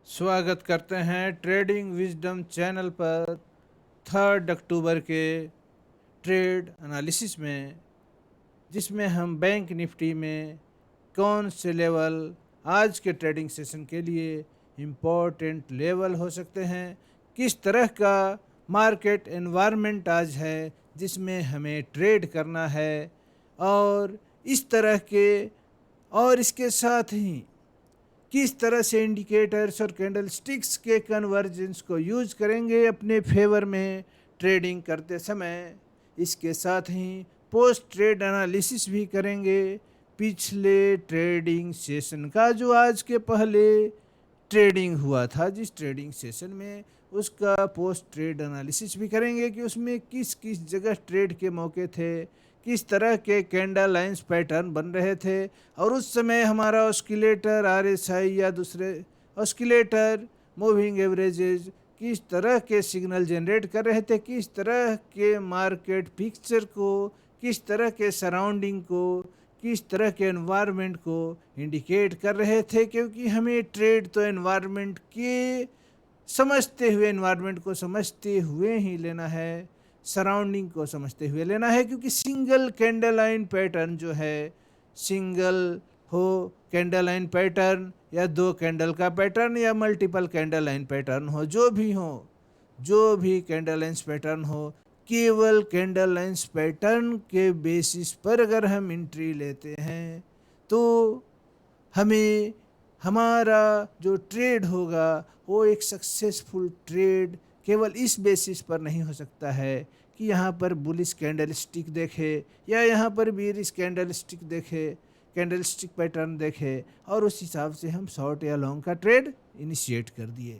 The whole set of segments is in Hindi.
स्वागत करते हैं ट्रेडिंग विजडम चैनल पर 3 अक्टूबर के ट्रेड एनालिसिस में, जिसमें हम बैंक निफ्टी में कौन से लेवल आज के ट्रेडिंग सेशन के लिए इम्पोर्टेंट लेवल हो सकते हैं, किस तरह का मार्केट एनवायरनमेंट आज है जिसमें हमें ट्रेड करना है, और इस तरह के और इसके साथ ही किस तरह से इंडिकेटर्स और कैंडल स्टिक्स के कन्वर्जेंस को यूज करेंगे अपने फेवर में ट्रेडिंग करते समय। इसके साथ ही पोस्ट ट्रेड एनालिसिस भी करेंगे पिछले ट्रेडिंग सेशन का, जो आज के पहले ट्रेडिंग हुआ था जिस ट्रेडिंग सेशन में, उसका पोस्ट ट्रेड एनालिसिस भी करेंगे कि उसमें किस किस जगह ट्रेड के मौके थे, किस तरह के कैंडल लाइंस पैटर्न बन रहे थे, और उस समय हमारा ऑस्किलेटर आरएसआई या दूसरे ऑस्किलेटर मूविंग एवरेजेज किस तरह के सिग्नल जनरेट कर रहे थे, किस तरह के मार्केट पिक्चर को, किस तरह के सराउंडिंग को, किस तरह के एनवायरनमेंट को इंडिकेट कर रहे थे। क्योंकि हमें ट्रेड तो एनवायरनमेंट के समझते हुए, एनवायरनमेंट को समझते हुए ही लेना है, सराउंडिंग को समझते हुए लेना है। क्योंकि सिंगल कैंडल लाइन पैटर्न जो है, सिंगल हो कैंडल लाइन पैटर्न या 2 कैंडल का पैटर्न या मल्टीपल कैंडल लाइन पैटर्न हो, जो भी कैंडल लाइन्स पैटर्न हो, केवल कैंडल लाइन्स पैटर्न के बेसिस पर अगर हम एंट्री लेते हैं तो हमें हमारा जो ट्रेड होगा वो एक सक्सेसफुल ट्रेड केवल इस बेसिस पर नहीं हो सकता है कि यहाँ पर बुलिश कैंडल स्टिक देखे या यहाँ पर बीरिश कैंडल स्टिक देखे, कैंडल स्टिक पैटर्न देखे और उस हिसाब से हम शॉर्ट या लॉन्ग का ट्रेड इनिशिएट कर दिए।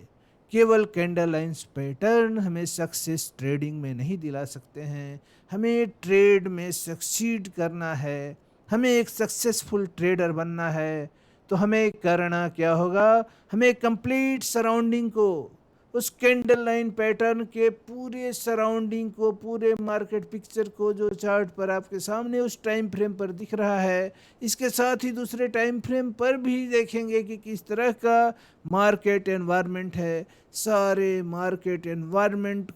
केवल कैंडल लाइंस पैटर्न हमें सक्सेस ट्रेडिंग में नहीं दिला सकते हैं। हमें ट्रेड में सक्सीड करना है, हमें एक सक्सेसफुल ट्रेडर बनना है, तो हमें करना क्या होगा, हमें कंप्लीट सराउंडिंग को, उस कैंडल लाइन पैटर्न के पूरे सराउंडिंग को, पूरे मार्केट पिक्चर को जो चार्ट पर आपके सामने उस टाइम फ्रेम पर दिख रहा है, इसके साथ ही दूसरे टाइम फ्रेम पर भी देखेंगे कि किस तरह का मार्केट एनवायरनमेंट है। सारे मार्केट एनवायरनमेंट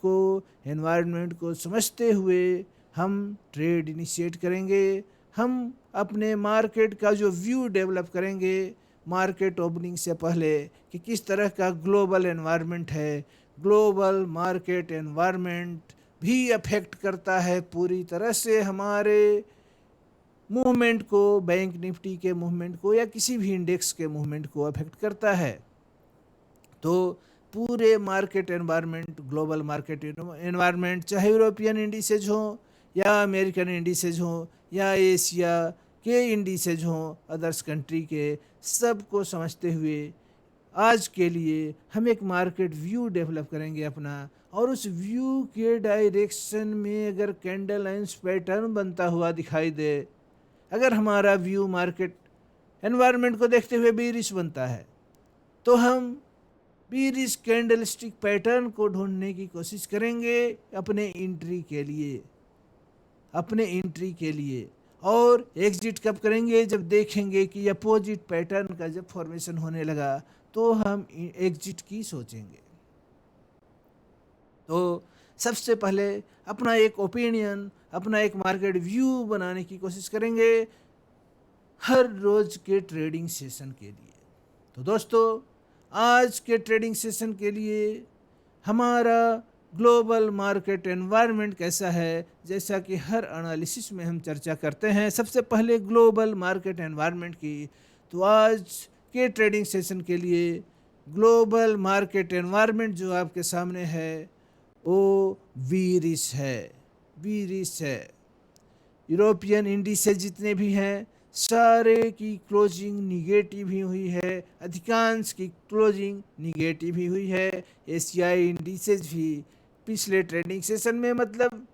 को समझते हुए हम ट्रेड इनिशिएट करेंगे। हम अपने मार्केट का जो व्यू डेवलप करेंगे मार्केट ओपनिंग से पहले कि किस तरह का ग्लोबल एनवायरनमेंट है। ग्लोबल मार्केट एनवायरनमेंट भी अफेक्ट करता है पूरी तरह से हमारे मूवमेंट को, बैंक निफ्टी के मूवमेंट को या किसी भी इंडेक्स के मूवमेंट को अफेक्ट करता है। तो पूरे market environment, global market environment, चाहे यूरोपियन इंडिसेज हो या अमेरिकन इंडिसेज हो या एशिया के इंडिसेज हों, अदर्स कंट्री के, सबको समझते हुए आज के लिए हम एक मार्केट व्यू डेवलप करेंगे अपना, और उस व्यू के डायरेक्शन में अगर कैंडल लाइंस पैटर्न बनता हुआ दिखाई दे, अगर हमारा व्यू मार्केट एनवायरनमेंट को देखते हुए बीरिश बनता है, तो हम बीरिश कैंडल स्टिक पैटर्न को ढूंढने की कोशिश करेंगे अपने एंट्री के लिए। और एग्जिट कब करेंगे, जब देखेंगे कि अपोजिट पैटर्न का जब फॉर्मेशन होने लगा तो हम एग्जिट की सोचेंगे। तो सबसे पहले अपना एक ओपिनियन, अपना एक मार्केट व्यू बनाने की कोशिश करेंगे हर रोज के ट्रेडिंग सेशन के लिए। तो दोस्तों, आज के ट्रेडिंग सेशन के लिए हमारा ग्लोबल मार्केट एनवायरनमेंट कैसा है, जैसा कि हर एनालिसिस में हम चर्चा करते हैं सबसे पहले ग्लोबल मार्केट एनवायरनमेंट की। तो आज के ट्रेडिंग सेशन के लिए ग्लोबल मार्केट एनवायरनमेंट जो आपके सामने है वो बीरिश है। यूरोपियन इंडिसेज जितने भी हैं सारे की क्लोजिंग निगेटिव ही हुई है, अधिकांश की क्लोजिंग निगेटिव ही हुई है। एशियाई इंडिसेज भी पिछले ट्रेडिंग सेशन में, मतलब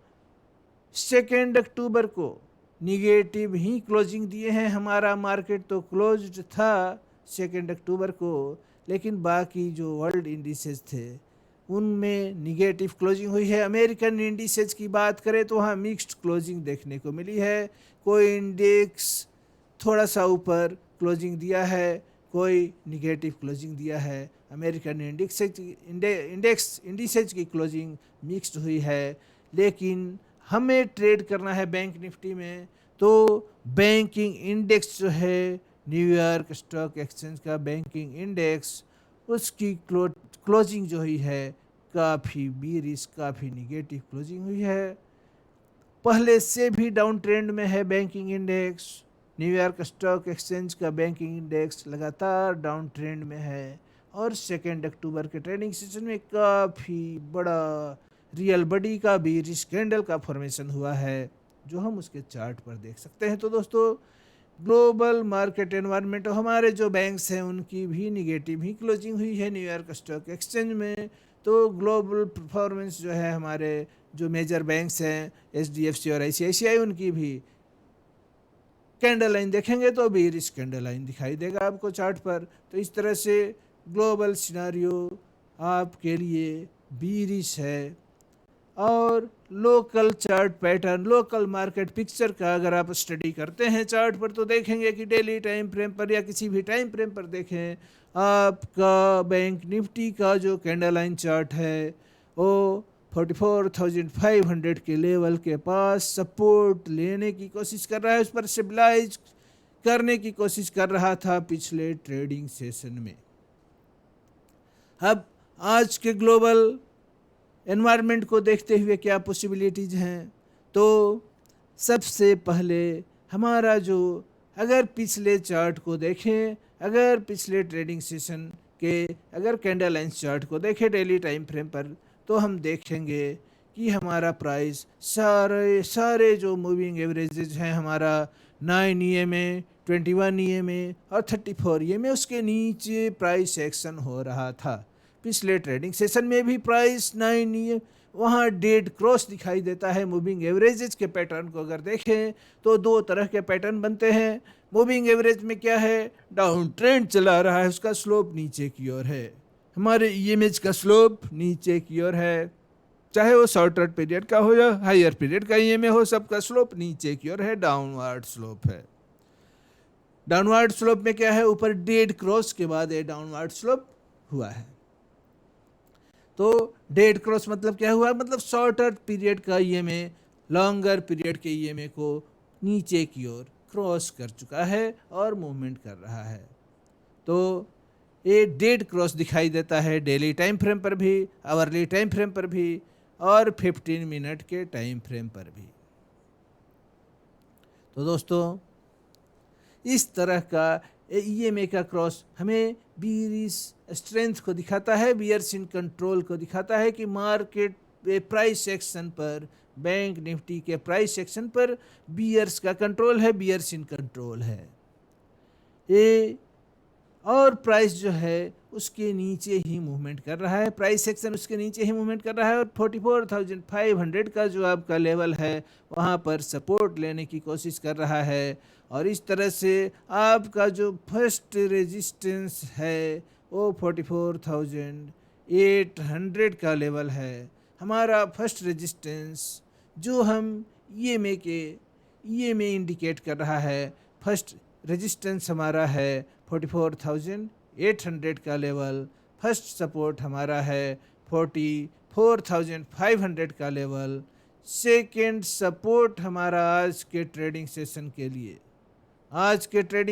2 अक्टूबर को, निगेटिव ही क्लोजिंग दिए हैं। हमारा मार्केट तो क्लोज्ड था 2 अक्टूबर को, लेकिन बाकी जो वर्ल्ड इंडिसेज थे उनमें निगेटिव क्लोजिंग हुई है। अमेरिकन इंडिसेज की बात करें तो वहाँ मिक्स्ड क्लोजिंग देखने को मिली है। कोई इंडेक्स थोड़ा सा ऊपर क्लोजिंग दिया है, कोई निगेटिव क्लोजिंग दिया है। अमेरिकन इंडिसेज की क्लोजिंग मिक्स्ड हुई है। लेकिन हमें ट्रेड करना है बैंक निफ्टी में, तो बैंकिंग इंडेक्स जो है, न्यूयॉर्क स्टॉक एक्सचेंज का बैंकिंग इंडेक्स, उसकी क्लोजिंग जो हुई है काफ़ी बीरिश, काफ़ी निगेटिव क्लोजिंग हुई है। पहले से भी डाउन ट्रेंड में है banking index. New York stock exchange का बैंकिंग इंडेक्स लगातार डाउन ट्रेंड में है और 2 अक्टूबर के ट्रेडिंग सेशन में काफ़ी बड़ा रियल बॉडी का बीरिश कैंडल का फॉर्मेशन हुआ है, जो हम उसके चार्ट पर देख सकते हैं। तो दोस्तों, ग्लोबल मार्केट एनवायरनमेंट और हमारे जो बैंक्स हैं उनकी भी निगेटिव ही क्लोजिंग हुई है न्यूयॉर्क स्टॉक एक्सचेंज में। तो ग्लोबल परफॉर्मेंस जो है, हमारे जो मेजर बैंक्स हैं HDFC और ICICI, उनकी भी कैंडल लाइन देखेंगे तो बीरिश कैंडल लाइन दिखाई देगा आपको चार्ट पर। तो इस तरह से ग्लोबल सिनारियो आपके लिए बीरिश है। और local chart pattern, local market picture का अगर आप स्टडी करते हैं चार्ट पर, तो देखेंगे कि डेली टाइम फ्रेम पर या किसी भी टाइम फ्रेम पर देखें, आपका बैंक निफ्टी का जो कैंडल लाइन चार्ट है वो 44,500 के लेवल के पास सपोर्ट लेने की कोशिश कर रहा है, उस पर स्टेबलाइज करने की कोशिश कर रहा था पिछले ट्रेडिंग सेशन में। अब आज के ग्लोबल एनवायरनमेंट को देखते हुए क्या पॉसिबिलिटीज़ हैं, तो सबसे पहले हमारा जो, अगर पिछले चार्ट को देखें, अगर पिछले ट्रेडिंग सेशन के अगर कैंडल लाइन चार्ट को देखें डेली टाइम फ्रेम पर, तो हम देखेंगे कि हमारा प्राइस सारे जो मूविंग एवरेजेज हैं, हमारा 9 EMA, 21 EMA और 34 EMA, उसके नीचे प्राइस एक्शन हो रहा था। पिछले ट्रेडिंग सेशन में भी प्राइस 9 EMA, वहाँ डेड क्रॉस दिखाई देता है। मूविंग एवरेजेज के पैटर्न को अगर देखें तो दो तरह के पैटर्न बनते हैं। मूविंग एवरेज में क्या है, डाउन ट्रेंड चला रहा है, उसका स्लोप नीचे की ओर है। हमारे EMA का स्लोप नीचे की ओर है, चाहे वो शॉर्टर पीरियड का हो या हायर पीरियड का EMA हो, सबका स्लोप नीचे की ओर है, डाउनवर्ड स्लोप है। डाउनवर्ड स्लोप में क्या है, ऊपर डेड क्रॉस के बाद ये डाउनवर्ड स्लोप हुआ है। तो डेड क्रॉस मतलब क्या हुआ, मतलब शॉर्टर पीरियड का EMA लॉन्गर पीरियड के EMA को नीचे की ओर क्रॉस कर चुका है और मूवमेंट कर रहा है। तो ये डेड क्रॉस दिखाई देता है डेली टाइम फ्रेम पर भी, आवरली टाइम फ्रेम पर भी और 15 मिनट के टाइम फ्रेम पर भी। तो दोस्तों, इस तरह का EMA का क्रॉस हमें बीरिश स्ट्रेंथ को दिखाता है, बियर्स इन कंट्रोल को दिखाता है कि मार्केट प्राइस एक्शन पर, बैंक निफ्टी के प्राइस एक्शन पर बियर्स का कंट्रोल है, बियर्स इन कंट्रोल है ये। और प्राइस जो है उसके नीचे ही मूवमेंट कर रहा है, प्राइस एक्शन उसके नीचे ही मूवमेंट कर रहा है और 44,500 का जो आपका लेवल है वहाँ पर सपोर्ट लेने की कोशिश कर रहा है। और इस तरह से आपका जो फर्स्ट रेजिस्टेंस है वो 44,800 का लेवल है, हमारा फर्स्ट रेजिस्टेंस, जो हम EMA इंडिकेट कर रहा है। फर्स्ट रेजिस्टेंस हमारा है 44,800 का लेवल, फर्स्ट सपोर्ट हमारा है 44,500 का लेवल, सेकेंड सपोर्ट हमारा आज के ट्रेडिंग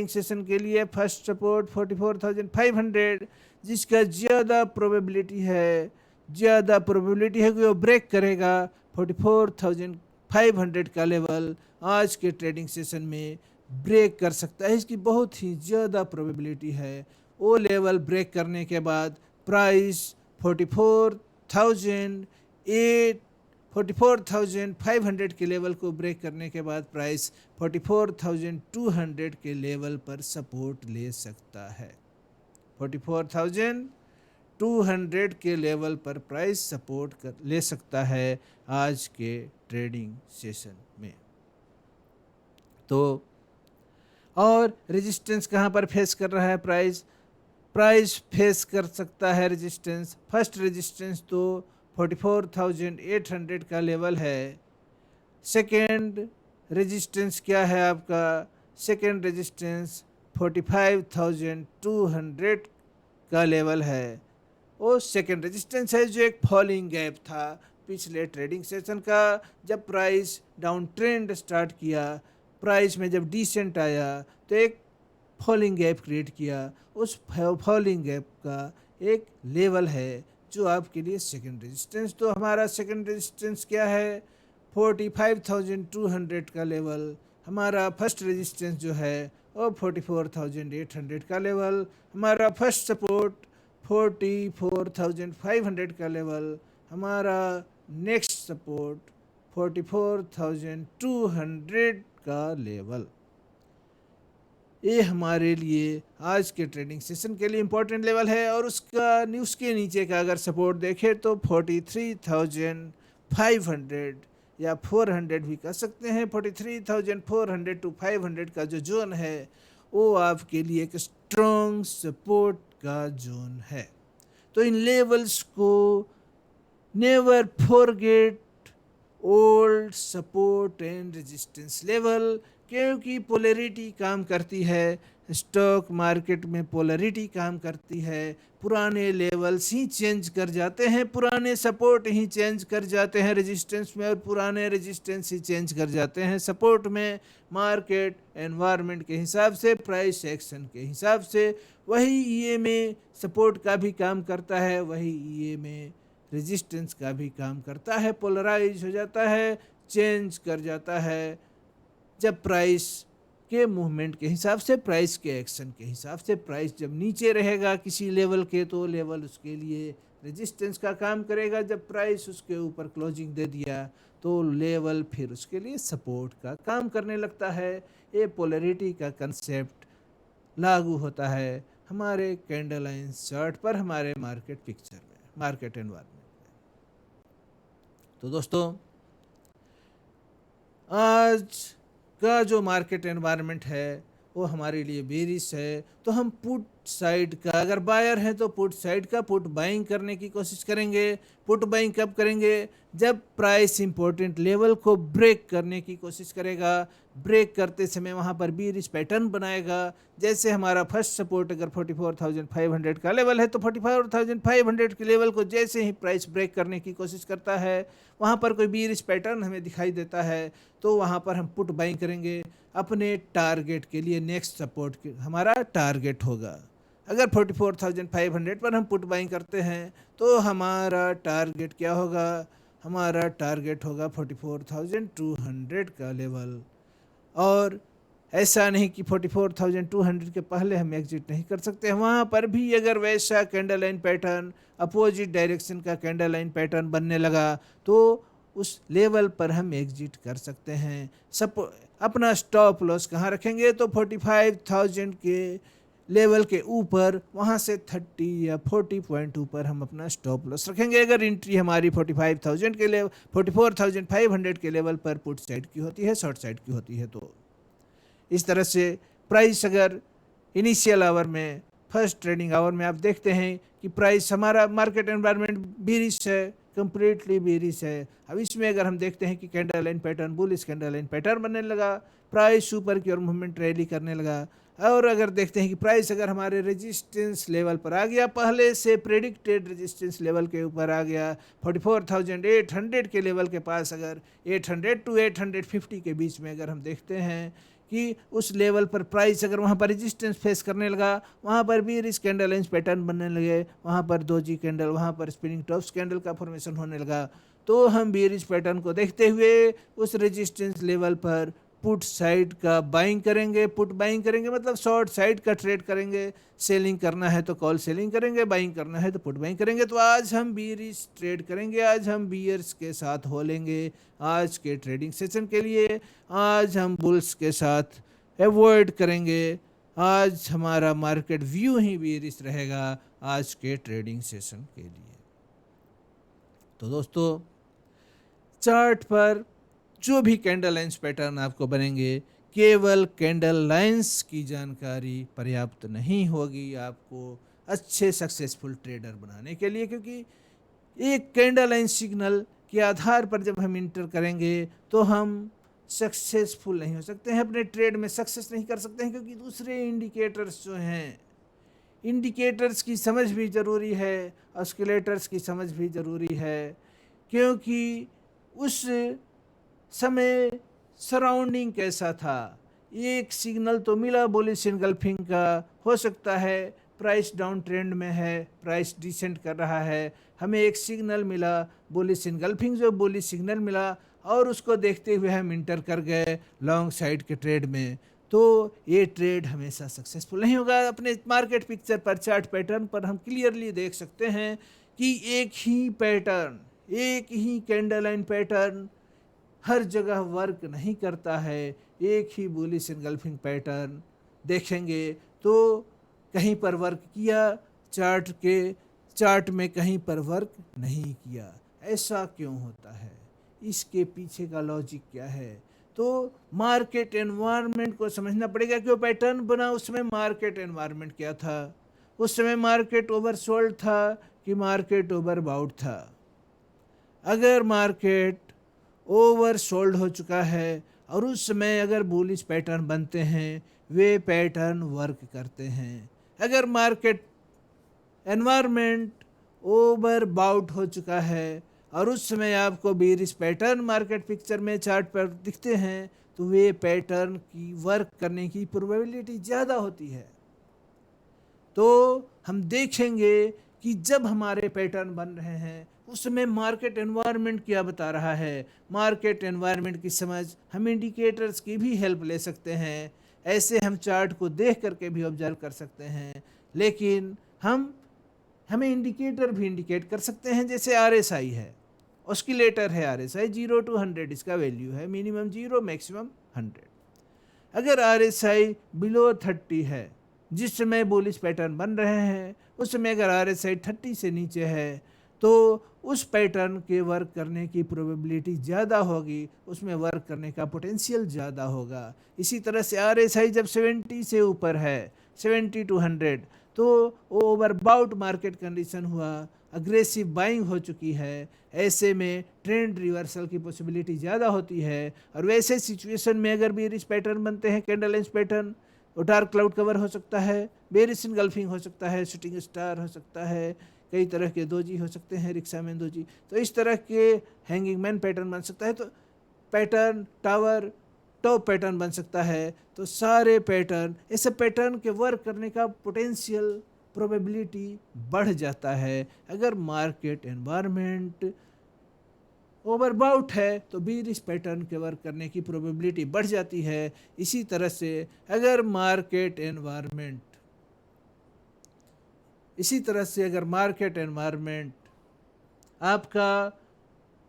सेशन के लिए, फर्स्ट सपोर्ट 44,500, जिसका ज़्यादा प्रोबेबिलिटी है कि वो ब्रेक करेगा 44,500 का लेवल आज के ट्रेडिंग सेशन में ब्रेक कर सकता है, इसकी बहुत ही ज़्यादा प्रोबेबिलिटी है। वो लेवल ब्रेक करने के बाद प्राइस 44,500 के लेवल को ब्रेक करने के बाद प्राइस 44,200 के लेवल पर सपोर्ट ले सकता है। 44,200 के लेवल पर प्राइस सपोर्ट ले सकता है आज के ट्रेडिंग सेशन में। तो और रेजिस्टेंस कहाँ पर फेस कर रहा है प्राइस फेस कर सकता है रेजिस्टेंस, फर्स्ट रेजिस्टेंस तो 44,800 का लेवल है। सेकेंड रेजिस्टेंस क्या है आपका, सेकेंड रेजिस्टेंस 45,200 का लेवल है। वो सेकंड रेजिस्टेंस है जो एक फॉलिंग गैप था पिछले ट्रेडिंग सेशन का। जब प्राइस डाउन ट्रेंड स्टार्ट किया, प्राइस में जब डिसेंट आया तो एक फॉलिंग गैप क्रिएट किया। उस फॉलिंग गैप का एक लेवल है जो आपके लिए सेकंड रेजिस्टेंस। तो हमारा सेकंड रेजिस्टेंस क्या है? 45,200 का लेवल। हमारा फर्स्ट रेजिस्टेंस जो है वो 44,800 का लेवल। हमारा फर्स्ट सपोर्ट 44,500 का लेवल। हमारा नेक्स्ट सपोर्ट 44,200 का लेवल। ये हमारे लिए आज के ट्रेडिंग सेशन के लिए इम्पोर्टेंट लेवल है। और उसके नीचे का अगर सपोर्ट देखें तो 43,500 या 400 भी कह सकते हैं। 43,400 टू 500 का जो जोन है वो आपके लिए एक स्ट्रॉन्ग सपोर्ट का जोन है। तो इन लेवल्स को never forget, old support and resistance level, क्योंकि पोलैरिटी काम करती है। स्टॉक मार्केट में पोलैरिटी काम करती है। पुराने लेवल्स ही चेंज कर जाते हैं, पुराने सपोर्ट ही चेंज कर जाते हैं रेजिस्टेंस में, और पुराने रेजिस्टेंस ही चेंज कर जाते हैं सपोर्ट में। मार्केट एनवायरनमेंट के हिसाब से, प्राइस एक्शन के हिसाब से। वही ईएमए सपोर्ट का भी काम करता है, वही ईएमए रेजिस्टेंस का भी काम करता है। पोलराइज हो जाता है, चेंज कर जाता है जब प्राइस के मूवमेंट के हिसाब से, प्राइस के एक्शन के हिसाब से। प्राइस जब नीचे रहेगा किसी लेवल के तो लेवल उसके लिए रेजिस्टेंस का काम करेगा। जब प्राइस उसके ऊपर क्लोजिंग दे दिया तो लेवल फिर उसके लिए सपोर्ट का काम करने लगता है। ये पोलैरिटी का कंसेप्ट लागू होता है हमारे कैंडल लाइंस चार्ट पर, हमारे मार्केट पिक्चर में, मार्केट एनवायरनमेंट में। तो दोस्तों, आज का जो मार्केट एनवायरनमेंट है वो हमारे लिए बेरिश है। तो हम पुट साइड का, अगर बायर हैं तो पुट साइड का पुट बाइंग करने की कोशिश करेंगे। पुट बाइंग कब करेंगे? जब प्राइस इंपॉर्टेंट लेवल को ब्रेक करने की कोशिश करेगा। ब्रेक करते समय वहाँ पर बेरिश पैटर्न बनाएगा। जैसे हमारा फर्स्ट सपोर्ट अगर 44,500 का लेवल है तो 44,500 के लेवल को जैसे ही प्राइस ब्रेक करने की कोशिश करता है, वहाँ पर कोई बेरिश पैटर्न हमें दिखाई देता है तो वहाँ पर हम पुट बाइंग करेंगे अपने टारगेट के लिए। नेक्स्ट सपोर्ट हमारा टारगेट होगा। अगर 44,500 पर हम पुट बाइंग करते हैं तो हमारा टारगेट क्या होगा? हमारा टारगेट होगा 44,200 का लेवल। और ऐसा नहीं कि 44,200 के पहले हम एग्जिट नहीं कर सकते। वहाँ पर भी अगर वैसा candle line pattern, opposite direction का कैंडल लाइन पैटर्न बनने लगा तो उस लेवल पर हम एग्जिट कर सकते हैं। अपना स्टॉप लॉस कहाँ रखेंगे? तो 45,000 के लेवल के ऊपर, वहाँ से 30 या 40 पॉइंट ऊपर हम अपना स्टॉप लॉस रखेंगे। अगर एंट्री हमारी 45,000 के लेवल, 44,500 के लेवल पर पुट साइड की होती है, शॉर्ट साइड की होती है। तो इस तरह से प्राइस अगर इनिशियल आवर में, फर्स्ट ट्रेडिंग आवर में आप देखते हैं कि प्राइस, हमारा मार्केट एनवायरनमेंट बेरिश है, कंप्लीटली बेरिश है। अब इसमें अगर हम देखते हैं कि candle line pattern, bullish candle line pattern बनने लगा, प्राइस ऊपर की ओर मूवमेंट रैली करने लगा। और अगर देखते हैं कि प्राइस अगर हमारे रेजिस्टेंस लेवल पर आ गया, पहले से प्रेडिक्टेड रेजिस्टेंस लेवल के ऊपर आ गया, 44,800 के लेवल के पास, अगर 800 टू 850 के बीच में अगर हम देखते हैं कि उस लेवल पर प्राइस अगर वहाँ पर रेजिस्टेंस फेस करने लगा, वहाँ पर भी रिस्क कैंडल लाइंस पैटर्न बनने लगे, वहाँ पर दोजी कैंडल, वहाँ पर स्पिनिंग टॉप्स कैंडल का फॉर्मेशन होने लगा, तो हम बेरिश पैटर्न को देखते हुए उस रेजिस्टेंस लेवल पर पुट साइड का बाइंग करेंगे। पुट बाइंग करेंगे मतलब शॉर्ट साइड का ट्रेड करेंगे। सेलिंग करना है तो कॉल सेलिंग करेंगे, बाइंग करना है तो पुट बाइंग करेंगे। तो आज हम बेरिश ट्रेड करेंगे, आज हम बियर्स के साथ हो लेंगे आज के ट्रेडिंग सेशन के लिए। आज हम बुल्स के साथ अवॉइड करेंगे। आज हमारा मार्केट व्यू ही बेरिश रहेगा आज के ट्रेडिंग सेशन के लिए। तो दोस्तों, चार्ट पर जो भी कैंडल लाइंस पैटर्न आपको बनेंगे, केवल कैंडल लाइंस की जानकारी पर्याप्त नहीं होगी आपको अच्छे सक्सेसफुल ट्रेडर बनाने के लिए, क्योंकि एक कैंडल लाइन सिग्नल के आधार पर जब हम इंटर करेंगे तो हम सक्सेसफुल नहीं हो सकते हैं, अपने ट्रेड में सक्सेस नहीं कर सकते हैं, क्योंकि दूसरे इंडिकेटर्स जो हैं इंडिकेटर्स की समझ भी ज़रूरी है, ऑस्किलेटर्स की समझ भी ज़रूरी है, क्योंकि उस समय सराउंडिंग कैसा था। एक सिग्नल तो मिला बुलिश इनगल्फिंग का, हो सकता है प्राइस डाउन ट्रेंड में है, प्राइस डिसेंट कर रहा है, हमें एक सिग्नल मिला बुलिश इनगल्फिंग, जो बुलिश सिग्नल मिला और उसको देखते हुए हम इंटर कर गए लॉन्ग साइड के ट्रेड में, तो ये ट्रेड हमेशा सक्सेसफुल नहीं होगा। अपने मार्केट पिक्चर पर, चार्ट पैटर्न पर हम क्लियरली देख सकते हैं कि एक ही पैटर्न, एक ही कैंडल लाइन पैटर्न हर जगह वर्क नहीं करता है। एक ही बुलिश एनगल्फिंग पैटर्न देखेंगे तो कहीं पर वर्क किया चार्ट में, कहीं पर वर्क नहीं किया। ऐसा क्यों होता है, इसके पीछे का लॉजिक क्या है? तो मार्केट एनवायरनमेंट को समझना पड़ेगा। क्यों पैटर्न बना, उसमें मार्केट एनवायरनमेंट क्या था, उस समय मार्केट ओवरसोल्ड था कि मार्केट ओवरबाउट था। अगर मार्केट ओवरसोल्ड हो चुका है और उस समय अगर बुलिश पैटर्न बनते हैं, वे पैटर्न वर्क करते हैं। अगर मार्केट एनवायरनमेंट ओवरबाउट हो चुका है और उस समय आपको बेरिश पैटर्न मार्केट पिक्चर में चार्ट पर दिखते हैं, तो वे पैटर्न की वर्क करने की प्रोबेबिलिटी ज़्यादा होती है। तो हम देखेंगे कि जब हमारे पैटर्न बन रहे हैं उसमें मार्केट एनवायरनमेंट क्या बता रहा है। मार्केट एनवायरनमेंट की समझ हम इंडिकेटर्स की भी हेल्प ले सकते हैं। ऐसे हम चार्ट को देख करके भी ऑब्जर्व कर सकते हैं, लेकिन हमें इंडिकेटर भी इंडिकेट कर सकते हैं। जैसे RSI है, ऑस्किलेटर है RSI, 0 to 100 इसका वैल्यू है, मिनिमम 0 मैक्सिमम 100। अगर RSI बिलो 30 है, जिस समय बुलिश पैटर्न बन रहे हैं, उस समय अगर RSI 30 से नीचे है तो उस पैटर्न के वर्क करने की प्रोबेबिलिटी ज़्यादा होगी, उसमें वर्क करने का पोटेंशियल ज़्यादा होगा। इसी तरह से RSI जब 70 से ऊपर है, 70 to 100, तो ओवरबाउट मार्केट कंडीशन हुआ, अग्रेसिव बाइंग हो चुकी है। ऐसे में ट्रेंड रिवर्सल की पॉसिबिलिटी ज़्यादा होती है। और वैसे सिचुएशन में अगर बेरिश पैटर्न बनते हैं, कैंडल लाइन पैटर्न, वो डार्क क्लाउड कवर हो सकता है, बेरिश इनगल्फिंग हो सकता है, शूटिंग स्टार हो सकता है, कई तरह के दोजी हो सकते हैं, रिक्शा मैन दोजी, तो इस तरह के हैंगिंग मैन पैटर्न बन सकता है। तो पैटर्न टावर टॉप पैटर्न बन सकता है। तो सारे पैटर्न, ऐसे पैटर्न के वर्क करने का पोटेंशियल प्रोबेबिलिटी बढ़ जाता है। अगर मार्केट एनवायरनमेंट ओवरबाउट है तो बेरिश पैटर्न के वर्क करने की प्रोबेबिलिटी बढ़ जाती है। इसी तरह से अगर मार्केट एनवायरनमेंट आपका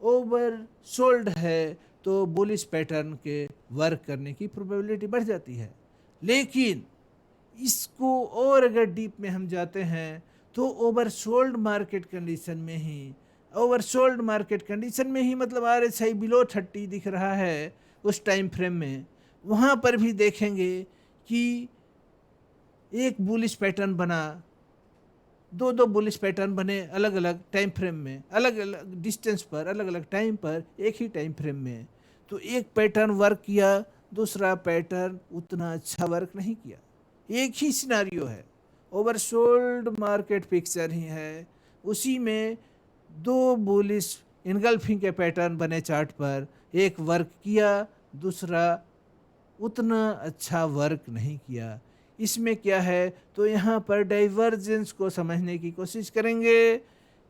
ओवर सोल्ड है तो बुलिश पैटर्न के वर्क करने की प्रोबेबिलिटी बढ़ जाती है। लेकिन इसको और अगर डीप में हम जाते हैं तो ओवरसोल्ड मार्केट कंडीशन में ही मतलब RSI बिलो 30 दिख रहा है उस टाइम फ्रेम में, वहाँ पर भी देखेंगे कि एक बुलिश पैटर्न बना, दो बुलिश पैटर्न बने अलग अलग टाइम फ्रेम में, अलग अलग डिस्टेंस पर, अलग अलग टाइम पर, एक ही टाइम फ्रेम में। तो एक पैटर्न वर्क किया, दूसरा पैटर्न उतना अच्छा वर्क नहीं किया। एक ही सिनारियो है, ओवरसोल्ड मार्केट पिक्चर ही है, उसी में दो बुलिश इनगल्फिंग के पैटर्न बने चार्ट पर, एक वर्क किया, दूसरा उतना अच्छा वर्क नहीं किया। इसमें क्या है, तो यहाँ पर डाइवर्जेंस को समझने की कोशिश करेंगे।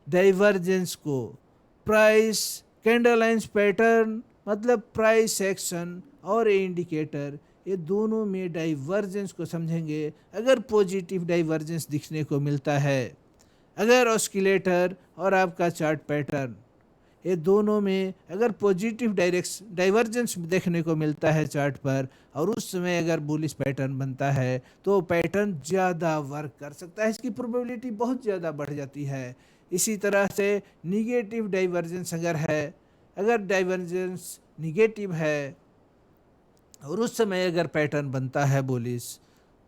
डाइवर्जेंस को प्राइस कैंडल लाइंस पैटर्न मतलब प्राइस एक्शन और इंडिकेटर, ये दोनों में डाइवर्जेंस को समझेंगे। अगर पॉजिटिव डाइवर्जेंस दिखने को मिलता है, अगर ऑस्किलेटर और आपका चार्ट पैटर्न, ये दोनों में अगर पॉजिटिव डाइवर्जेंस देखने को मिलता है चार्ट पर, और उस समय अगर बुलिश पैटर्न बनता है तो पैटर्न ज़्यादा वर्क कर सकता है, इसकी प्रोबेबिलिटी बहुत ज़्यादा बढ़ जाती है। इसी तरह से निगेटिव डाइवर्जेंस अगर है, अगर डाइवर्जेंस निगेटिव है और उस समय अगर पैटर्न बनता है बुलिश,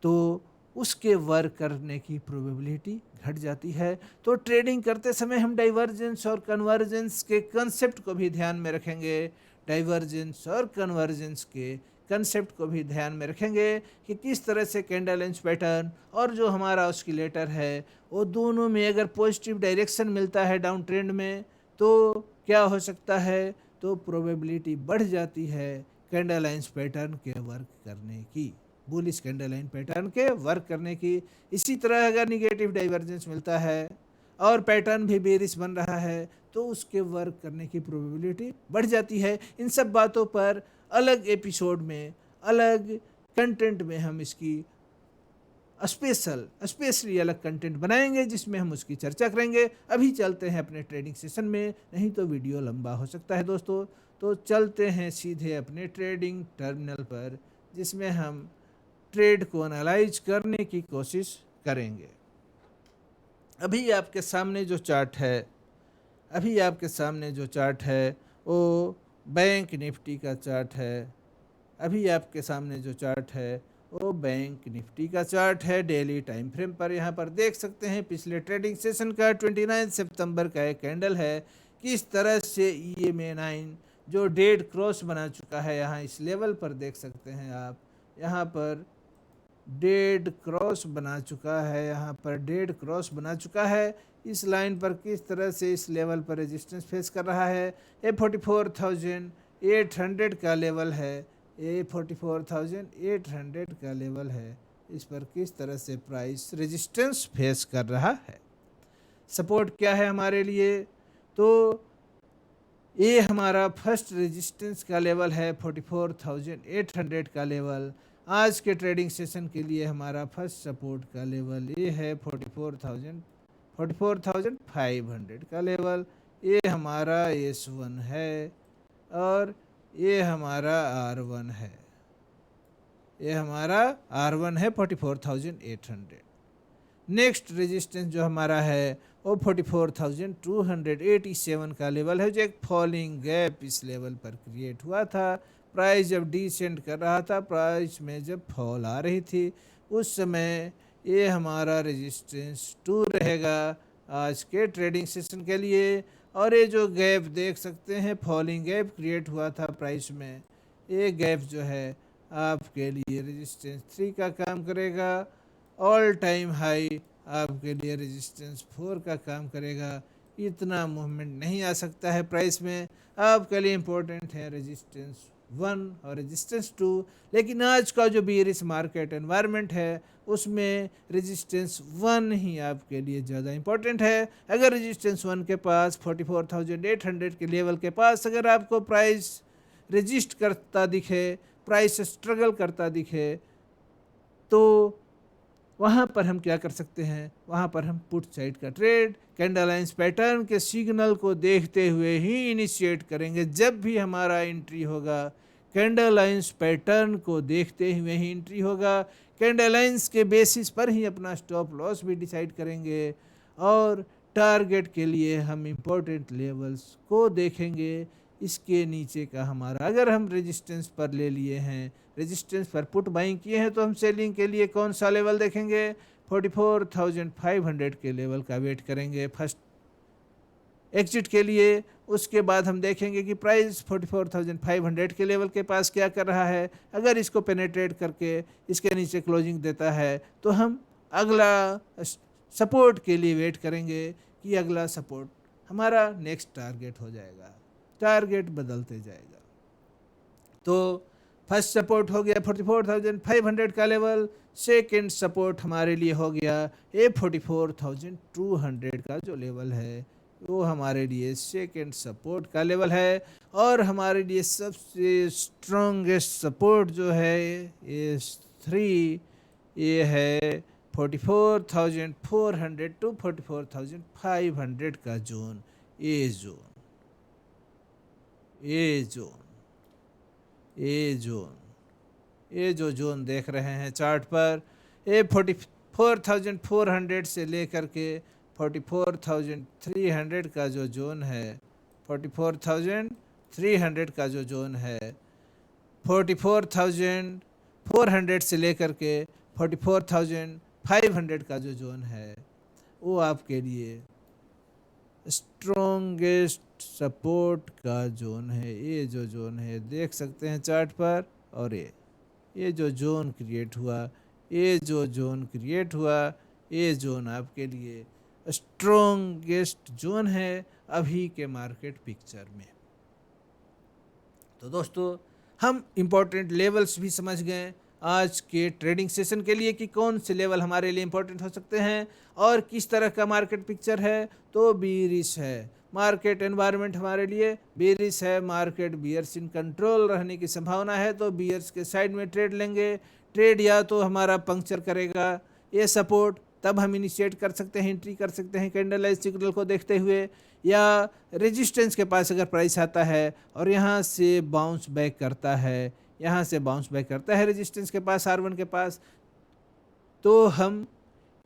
तो उसके वर्क करने की प्रोबेबिलिटी घट जाती है। तो ट्रेडिंग करते समय हम डाइवर्जेंस और कन्वर्जेंस के कंसेप्ट को भी ध्यान में रखेंगे। डाइवर्जेंस और कन्वर्जेंस के कंसेप्ट को भी ध्यान में रखेंगे कि किस तरह से कैंडल लेंस पैटर्न और जो हमारा ऑस्किलेटर है वो दोनों में अगर पॉजिटिव डायरेक्शन मिलता है डाउन ट्रेंड में तो क्या हो सकता है, तो प्रोबेबिलिटी बढ़ जाती है कैंडल लाइंस पैटर्न के वर्क करने की, बुलिश कैंडल लाइन पैटर्न के वर्क करने की। इसी तरह अगर निगेटिव डाइवर्जेंस मिलता है और पैटर्न भी बेरिश बन रहा है तो उसके वर्क करने की प्रोबेबिलिटी बढ़ जाती है। इन सब बातों पर अलग एपिसोड में, अलग कंटेंट में हम इसकी स्पेशली अलग कंटेंट बनाएंगे जिसमें हम उसकी चर्चा करेंगे। अभी चलते हैं अपने ट्रेडिंग सेशन में, नहीं तो वीडियो लंबा हो सकता है दोस्तों। तो चलते हैं सीधे अपने ट्रेडिंग टर्मिनल पर जिसमें हम ट्रेड को एनालाइज करने की कोशिश करेंगे। अभी आपके सामने जो चार्ट है वो बैंक निफ्टी का चार्ट है। अभी आपके सामने जो चार्ट है वो बैंक निफ्टी का चार्ट है। डेली टाइम फ्रेम पर यहाँ पर देख सकते हैं पिछले ट्रेडिंग सेशन का 29 सितंबर का एक कैंडल है। किस तरह से EMA9 जो डेड क्रॉस बना चुका है, यहाँ इस लेवल पर देख सकते हैं आप, यहाँ पर डेड क्रॉस बना चुका है। इस लाइन पर किस तरह से इस लेवल पर रेजिस्टेंस फेस कर रहा है। ये 44,800 का लेवल है, ये 44,800 का लेवल है। इस पर किस तरह से प्राइस रेजिस्टेंस फेस कर रहा है। सपोर्ट क्या है हमारे लिए, तो ये हमारा फर्स्ट रेजिस्टेंस का लेवल है 44,800 का लेवल। आज के ट्रेडिंग सेशन के लिए हमारा फर्स्ट सपोर्ट का लेवल ये है 44,500 का लेवल। ये हमारा S1 है और ये हमारा R1 है, 44,800। नेक्स्ट रेजिस्टेंस जो हमारा है वो 44,287 का लेवल है, जो एक फॉलिंग गैप इस लेवल पर क्रिएट हुआ था। प्राइस जब डिसेंड कर रहा था, प्राइस में जब फॉल आ रही थी, उस समय ये हमारा रेजिस्टेंस 2 रहेगा आज के ट्रेडिंग सेशन के लिए। और ये जो गैप देख सकते हैं, फॉलिंग गैप क्रिएट हुआ था प्राइस में, ये गैप जो है आपके लिए रेजिस्टेंस 3 का काम करेगा। ऑल टाइम हाई आपके लिए रेजिस्टेंस 4 का काम करेगा। इतना मूवमेंट नहीं आ सकता है प्राइस में, आपके लिए इम्पोर्टेंट है रेजिस्टेंस 1 और रेजिस्टेंस 2। लेकिन आज का जो बेयरिश मार्केट एनवायरनमेंट है उसमें रेजिस्टेंस 1 ही आपके लिए ज़्यादा इम्पोर्टेंट है। अगर रेजिस्टेंस 1 के पास 44,800 के लेवल के पास अगर आपको प्राइस रेजिस्ट करता दिखे, प्राइस स्ट्रगल करता दिखे, तो वहाँ पर हम क्या कर सकते हैं, वहाँ पर हम पुट साइड का ट्रेड कैंडल लाइंस पैटर्न के सिग्नल को देखते हुए ही इनिशिएट करेंगे। जब भी हमारा एंट्री होगा कैंडल लाइंस पैटर्न को देखते हुए ही एंट्री होगा। कैंडल लाइंस के बेसिस पर ही अपना स्टॉप लॉस भी डिसाइड करेंगे और टारगेट के लिए हम इम्पोर्टेंट लेवल्स को देखेंगे। इसके नीचे का हमारा अगर हम रेजिस्टेंस पर ले लिए हैं, रेजिस्टेंस पर पुट बाइंग किए हैं, तो हम सेलिंग के लिए कौन सा लेवल देखेंगे, 44,500 के लेवल का वेट करेंगे फर्स्ट एग्जिट के लिए। उसके बाद हम देखेंगे कि प्राइस 44,500 के लेवल के पास क्या कर रहा है। अगर इसको पेनेट्रेट करके इसके नीचे क्लोजिंग देता है तो हम अगला सपोर्ट के लिए वेट करेंगे कि अगला सपोर्ट हमारा नेक्स्ट टारगेट हो जाएगा, टारगेट बदलते जाएगा। तो फर्स्ट सपोर्ट हो गया 44,500 का लेवल, सेकेंड सपोर्ट हमारे लिए हो गया ये 44,200 का जो लेवल है वो हमारे लिए सेकेंड सपोर्ट का लेवल है। और हमारे लिए सबसे स्ट्रॉन्गेस्ट सपोर्ट जो है S3, ये है 44,400 टू 44,500 का जोन। ये जो जोन देख रहे हैं चार्ट पर, ये 44,400 से लेकर के 44,300 का जो जोन है, 44,300 का जो जोन है, 44,400 से लेकर के 44,500 का जो जोन है, वो आपके लिए स्ट्रॉन्गेस्ट सपोर्ट का जोन है। ये जो जोन है देख सकते हैं चार्ट पर, और ये जो जोन क्रिएट हुआ, ये जो जोन क्रिएट हुआ, ये जोन आपके लिए स्ट्रॉन्गेस्ट जोन है अभी के मार्केट पिक्चर में। तो दोस्तों हम इम्पोर्टेंट लेवल्स भी समझ गए आज के ट्रेडिंग सेशन के लिए कि कौन से लेवल हमारे लिए इम्पोर्टेंट हो सकते हैं और किस तरह का मार्केट पिक्चर है। तो बीरिश है मार्केट एनवायरनमेंट, हमारे लिए बीरिश है मार्केट, बियर्स इन कंट्रोल रहने की संभावना है, तो बियर्स के साइड में ट्रेड लेंगे। ट्रेड या तो हमारा पंक्चर करेगा ये सपोर्ट, तब हम इनिशिएट कर सकते हैं, एंट्री कर सकते हैं कैंडल लाइन सिग्नल को देखते हुए, या रेजिस्टेंस के पास अगर प्राइस आता है और यहाँ से बाउंस बैक करता है, यहाँ से बाउंस बैक करता है रेजिस्टेंस के पास, R1 के पास, तो हम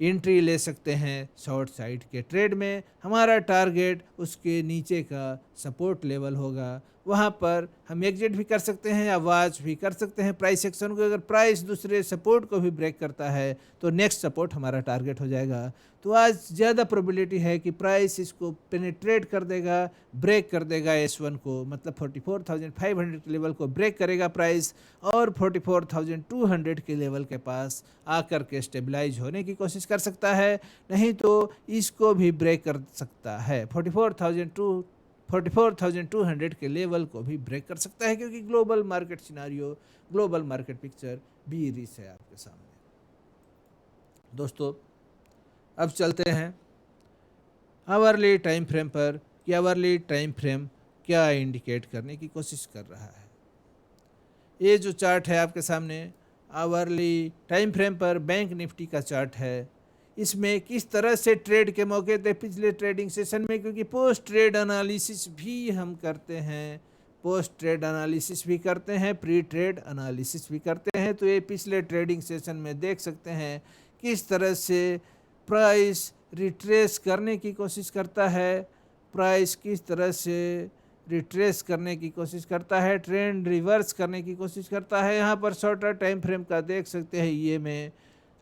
एंट्री ले सकते हैं शॉर्ट साइड के ट्रेड में। हमारा टारगेट उसके नीचे का सपोर्ट लेवल होगा, वहाँ पर हम एग्जिट भी कर सकते हैं या वॉच भी कर सकते हैं प्राइस एक्शन को। अगर प्राइस दूसरे सपोर्ट को भी ब्रेक करता है तो नेक्स्ट सपोर्ट हमारा टारगेट हो जाएगा। तो आज ज़्यादा प्रोबेबिलिटी है कि प्राइस इसको पेनिट्रेट कर देगा, ब्रेक कर देगा S1 को, मतलब 44,500 के लेवल को ब्रेक करेगा प्राइस और 44,200 के लेवल के पास आकर के स्टेबलाइज होने की कोशिश कर सकता है, नहीं तो इसको भी ब्रेक कर सकता है। 44,200 के लेवल को भी ब्रेक कर सकता है, क्योंकि global market scenario, global market picture bearish है आपके सामने। दोस्तों अब चलते हैं आवरली टाइम फ्रेम पर कि आवरली टाइम फ्रेम क्या इंडिकेट करने की कोशिश कर रहा है। ये जो चार्ट है आपके सामने आवरली टाइम फ्रेम पर बैंक निफ्टी का चार्ट है। इसमें किस तरह से ट्रेड के मौके थे पिछले ट्रेडिंग सेशन में, क्योंकि पोस्ट ट्रेड एनालिसिस भी हम करते हैं, पोस्ट ट्रेड एनालिसिस भी करते हैं, प्री ट्रेड एनालिसिस भी करते हैं। तो ये पिछले ट्रेडिंग सेशन में देख सकते हैं किस तरह से प्राइस रिट्रेस करने की कोशिश करता है, प्राइस किस तरह से रिट्रेस करने की कोशिश करता है, ट्रेंड रिवर्स करने की कोशिश करता है। यहाँ पर शॉर्टर टाइम फ्रेम का देख सकते हैं EMA,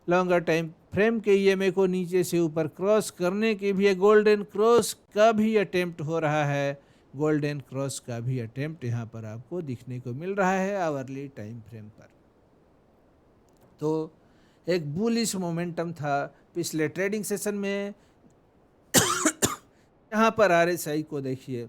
लॉन्गर टाइम फ्रेम के EMA को नीचे से ऊपर क्रॉस करने की भी गोल्डन क्रॉस का भी अटेम्प्ट हो रहा है, गोल्डन क्रॉस का भी अटेम्प्ट यहाँ पर आपको दिखने को मिल रहा है आवरली टाइम फ्रेम पर। तो एक बुलिश मोमेंटम था पिछले ट्रेडिंग सेशन में। यहाँ पर RSI को देखिए,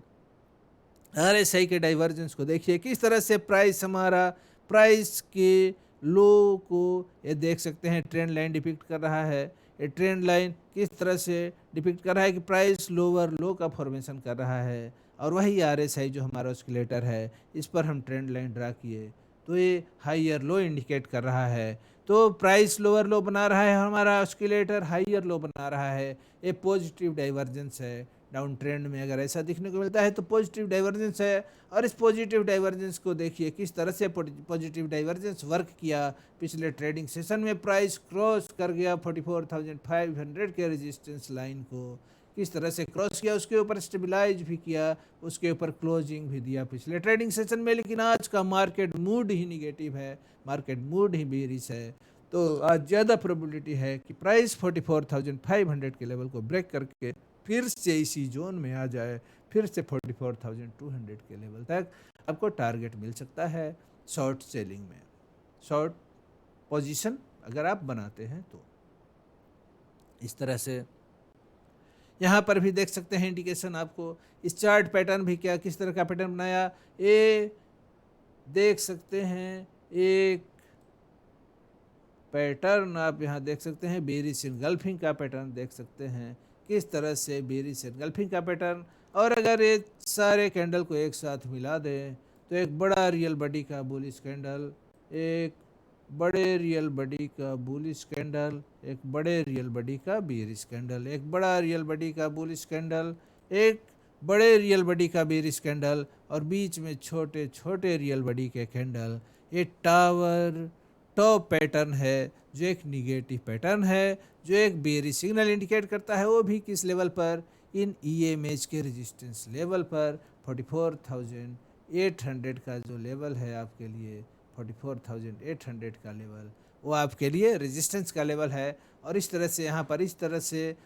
RSI के डाइवर्जेंस को देखिए, किस तरह से प्राइस हमारा प्राइस के लो को ये देख सकते हैं ट्रेंड लाइन डिपिक्ट कर रहा है। ये ट्रेंड लाइन किस तरह से डिपिक्ट कर रहा है कि प्राइस लोअर लो का फॉर्मेशन कर रहा है, और वही RSI जो हमारा ऑस्किलेटर है इस पर हम ट्रेंड लाइन ड्रा किए तो ये हाइयर लो इंडिकेट कर रहा है। तो प्राइस लोअर लो बना रहा है, हमारा ऑस्किलेटर हाइयर लो बना रहा है, ये पॉजिटिव डाइवर्जेंस है। डाउन ट्रेंड में अगर ऐसा दिखने को मिलता है तो पॉजिटिव डाइवर्जेंस है। और इस पॉजिटिव डाइवर्जेंस को देखिए किस तरह से पॉजिटिव डाइवर्जेंस वर्क किया पिछले ट्रेडिंग सेशन में। प्राइस क्रॉस कर गया 44,500 के रेजिस्टेंस लाइन को, किस तरह से क्रॉस किया, उसके ऊपर स्टेबलाइज भी किया, उसके ऊपर क्लोजिंग भी दिया पिछले ट्रेडिंग सेशन में। लेकिन आज का मार्केट मूड ही निगेटिव है, मार्केट मूड ही बेरिश है। तो आज ज़्यादा प्रोबेबिलिटी है कि प्राइस 44,500 के लेवल को ब्रेक करके फिर से इसी जोन में आ जाए, फिर से 44,200 के लेवल तक आपको टारगेट मिल सकता है शॉर्ट सेलिंग में, शॉर्ट पोजीशन अगर आप बनाते हैं तो। इस तरह से यहाँ पर भी देख सकते हैं इंडिकेशन आपको। इस चार्ट पैटर्न भी क्या किस तरह का पैटर्न बनाया ये देख सकते हैं। एक पैटर्न आप यहाँ देख सकते हैं, बेरिश इनगल्फिंग का पैटर्न देख सकते हैं, किस तरह से बेरिश इनगल्फिंग का पैटर्न। और अगर ये सारे कैंडल को एक साथ मिला दें तो एक बड़ा रियल बॉडी का बुलिश कैंडल, एक बड़े रियल बॉडी का बुलिश कैंडल, एक बड़े रियल बॉडी का बेरिश कैंडल, एक बड़ा रियल बॉडी का बुलिश कैंडल, एक बड़े रियल बॉडी का बेरिश कैंडल, और बीच में छोटे छोटे रियल बॉडी के कैंडल। ये टावर टॉप पैटर्न है जो एक निगेटिव पैटर्न है, जो एक बेरिश सिग्नल इंडिकेट करता है, वो भी किस लेवल पर, इन EMH के रेजिस्टेंस लेवल पर। 44,800 का जो लेवल है आपके लिए, 44,800 का लेवल वो आपके लिए रेजिस्टेंस का लेवल है। और इस तरह से यहाँ पर इस तरह से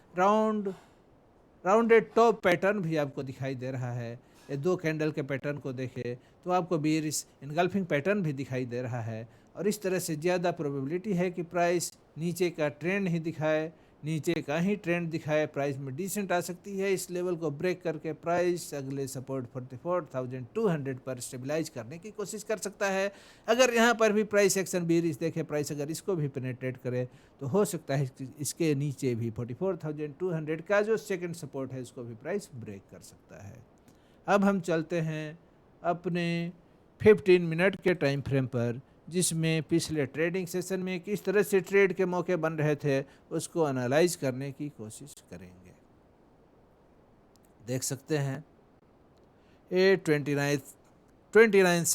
राउंडेड टॉप पैटर्न भी आपको दिखाई दे रहा है। ये 2 कैंडल के पैटर्न को देखें तो आपको बेयरिश इनगल्फिंग पैटर्न भी दिखाई दे रहा है और इस तरह से ज़्यादा प्रोबेबिलिटी है कि प्राइस नीचे का ट्रेंड ही दिखाए, नीचे का ही ट्रेंड दिखाए, प्राइस में डिसेंट आ सकती है। इस लेवल को ब्रेक करके प्राइस अगले सपोर्ट 44,200 पर स्टेबलाइज करने की कोशिश कर सकता है। अगर यहाँ पर भी प्राइस एक्शन बेयरिश देखे, प्राइस अगर इसको भी पेनिट्रेट करे तो हो सकता है कि इसके नीचे भी 44,200 का जो सेकंड सपोर्ट है उसको भी प्राइस ब्रेक कर सकता है। अब हम चलते हैं अपने 15 मिनट के टाइम फ्रेम पर, जिसमें पिछले ट्रेडिंग सेशन में किस तरह से ट्रेड के मौके बन रहे थे उसको एनालाइज करने की कोशिश करेंगे। देख सकते हैं ये 29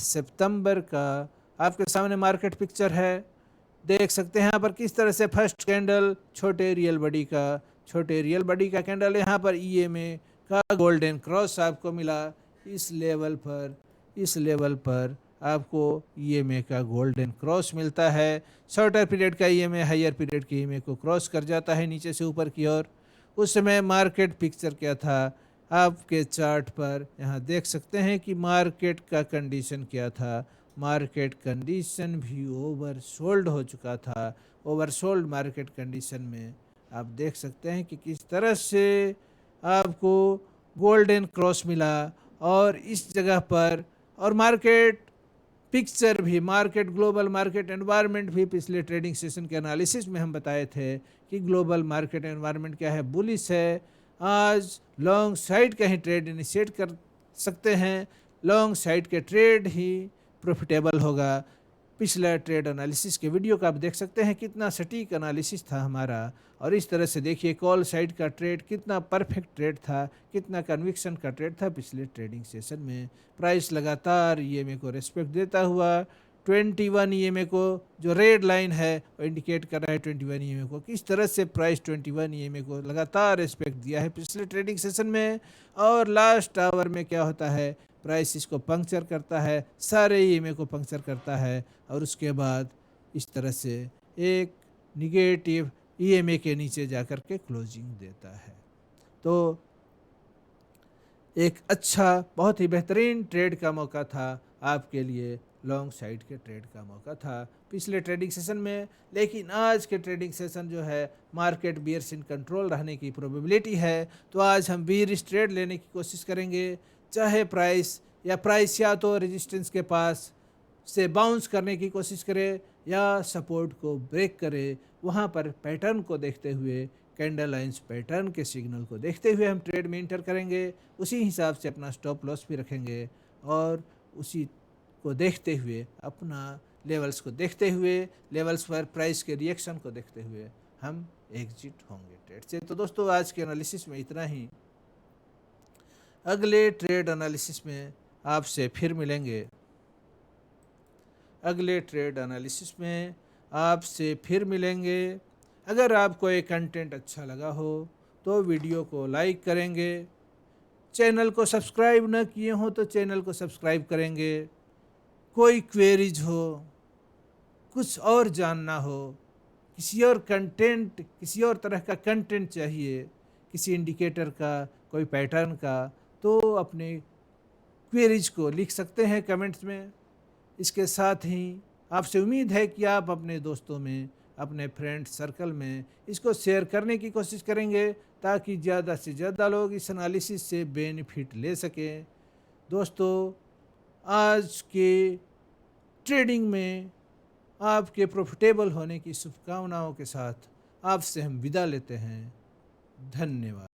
सितंबर का आपके सामने मार्केट पिक्चर है। देख सकते हैं यहाँ पर किस तरह से फर्स्ट कैंडल छोटे रियल बॉडी का कैंडल यहाँ पर ईएमए का गोल्डन क्रॉस आपको मिला। इस लेवल पर आपको ईएमए का गोल्डन क्रॉस मिलता है। शॉर्टर पीरियड का ईएमए हायर पीरियड के ईएमए को क्रॉस कर जाता है नीचे से ऊपर की ओर। उस समय मार्केट पिक्चर क्या था आपके चार्ट पर यहाँ देख सकते हैं कि मार्केट का कंडीशन क्या था। मार्केट कंडीशन भी ओवरसोल्ड हो चुका था। ओवरसोल्ड मार्केट कंडीशन में आप देख सकते हैं कि किस तरह से आपको गोल्डन क्रॉस मिला और इस जगह पर, और मार्केट पिक्चर भी, मार्केट ग्लोबल मार्केट एनवायरनमेंट भी पिछले ट्रेडिंग सेशन के एनालिसिस में हम बताए थे कि ग्लोबल मार्केट एनवायरनमेंट क्या है, बुलिश है। आज लॉन्ग साइड का ही ट्रेड इनिशिएट कर सकते हैं, लॉन्ग साइड के ट्रेड ही प्रॉफिटेबल होगा। पिछला ट्रेड एनालिसिस के वीडियो का आप देख सकते हैं कितना सटीक एनालिसिस था हमारा, और इस तरह से देखिए कॉल साइड का ट्रेड कितना परफेक्ट ट्रेड था, कितना कन्विक्शन का ट्रेड था पिछले ट्रेडिंग सेशन में। प्राइस लगातार ईएमए को रिस्पेक्ट देता हुआ 21 ईएमए को, जो रेड लाइन है वो इंडिकेट कर रहा है 21 ईएमए को, किस तरह से प्राइस 21 ईएमए को लगातार रिस्पेक्ट दिया है पिछले ट्रेडिंग सेशन में। और लास्ट आवर में क्या होता है, प्राइस इसको पंक्चर करता है, सारे ईएमए को पंक्चर करता है और उसके बाद इस तरह से एक निगेटिव ईएमए के नीचे जाकर के क्लोजिंग देता है। तो एक अच्छा, बहुत ही बेहतरीन ट्रेड का मौका था आपके लिए, लॉन्ग साइड के ट्रेड का मौका था पिछले ट्रेडिंग सेशन में। लेकिन आज के ट्रेडिंग सेशन जो है मार्केट बियर्स इन कंट्रोल रहने की प्रोबेबिलिटी है, तो आज हम बियरिश ट्रेड लेने की कोशिश करेंगे। चाहे प्राइस या तो रेजिस्टेंस के पास से बाउंस करने की कोशिश करे या सपोर्ट को ब्रेक करे, वहाँ पर पैटर्न को देखते हुए, कैंडल लाइंस पैटर्न के सिग्नल को देखते हुए हम ट्रेड में इंटर करेंगे। उसी हिसाब से अपना स्टॉप लॉस भी रखेंगे और उसी को देखते हुए, अपना लेवल्स को देखते हुए, लेवल्स पर प्राइस के रिएक्शन को देखते हुए हम एग्जिट होंगे ट्रेड से। तो दोस्तों आज के एनालिसिस में इतना ही। अगले ट्रेड एनालिसिस में आपसे फिर मिलेंगे। अगर आपको ये कंटेंट अच्छा लगा हो तो वीडियो को लाइक करेंगे, चैनल को सब्सक्राइब न किए हो तो चैनल को सब्सक्राइब करेंगे। कोई क्वेरीज हो, कुछ और जानना हो, किसी और तरह का कंटेंट चाहिए, किसी इंडिकेटर का, कोई पैटर्न का, तो अपने क्वेरीज को लिख सकते हैं कमेंट्स में। इसके साथ ही आपसे उम्मीद है कि आप अपने दोस्तों में, अपने फ्रेंड सर्कल में इसको शेयर करने की कोशिश करेंगे ताकि ज़्यादा से ज़्यादा लोग इस एनालिसिस से बेनिफिट ले सकें। दोस्तों आज के ट्रेडिंग में आपके प्रॉफिटेबल होने की शुभकामनाओं के साथ आपसे हम विदा लेते हैं। धन्यवाद।